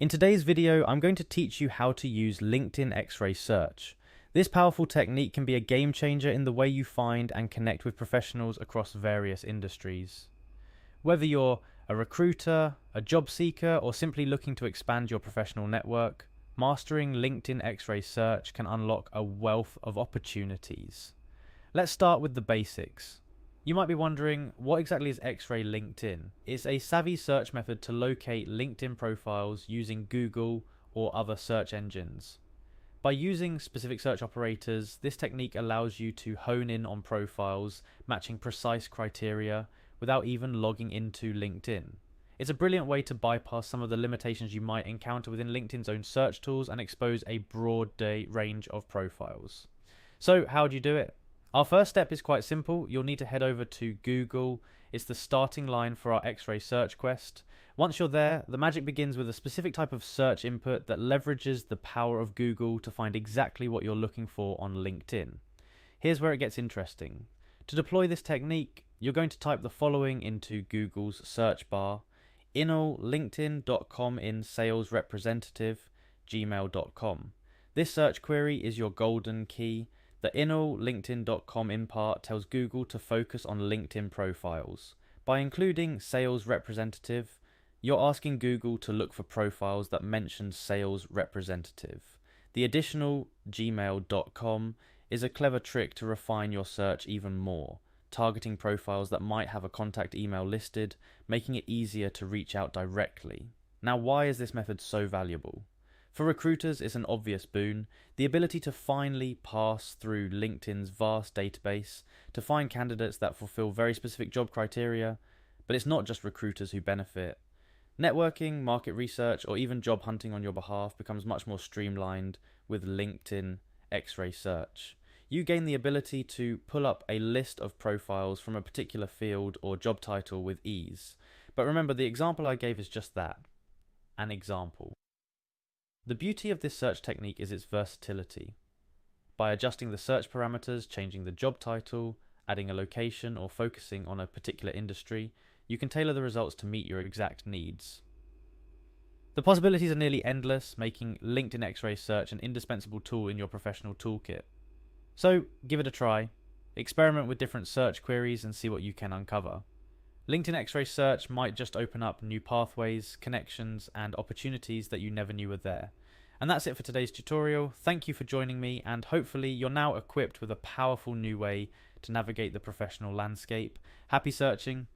In today's video, I'm going to teach you how to use LinkedIn Xray search. This powerful technique can be a game changer in the way you find and connect with professionals across various industries. Whether you're a recruiter, a job seeker, or simply looking to expand your professional network, mastering LinkedIn Xray search can unlock a wealth of opportunities. Let's start with the basics. You might be wondering, what exactly is Xray LinkedIn? It's a savvy search method to locate LinkedIn profiles using Google or other search engines. By using specific search operators, this technique allows you to hone in on profiles matching precise criteria without even logging into LinkedIn. It's a brilliant way to bypass some of the limitations you might encounter within LinkedIn's own search tools and expose a broad range of profiles. So how do you do it? Our first step is quite simple. You'll need to head over to Google. It's the starting line for our Xray search quest. Once you're there, the magic begins with a specific type of search input that leverages the power of Google to find exactly what you're looking for on LinkedIn. Here's where it gets interesting. To deploy this technique, you're going to type the following into Google's search bar: linkedin.com in sales representative gmail.com. This search query is your golden key. The linkedin.com in part tells Google to focus on LinkedIn profiles. By including sales representative, you're asking Google to look for profiles that mention sales representative. The additional gmail.com is a clever trick to refine your search even more, targeting profiles that might have a contact email listed, making it easier to reach out directly. Now, why is this method so valuable? For recruiters, it's an obvious boon, the ability to finally pass through LinkedIn's vast database to find candidates that fulfill very specific job criteria. But it's not just recruiters who benefit. Networking, market research, or even job hunting on your behalf becomes much more streamlined with LinkedIn Xray search. You gain the ability to pull up a list of profiles from a particular field or job title with ease. But remember, the example I gave is just that, an example. The beauty of this search technique is its versatility. By adjusting the search parameters, changing the job title, adding a location, or focusing on a particular industry, you can tailor the results to meet your exact needs. The possibilities are nearly endless, making LinkedIn Xray search an indispensable tool in your professional toolkit. So give it a try, experiment with different search queries and see what you can uncover. LinkedIn Xray search might just open up new pathways, connections, and opportunities that you never knew were there. And that's it for today's tutorial. Thank you for joining me, and hopefully you're now equipped with a powerful new way to navigate the professional landscape. Happy searching,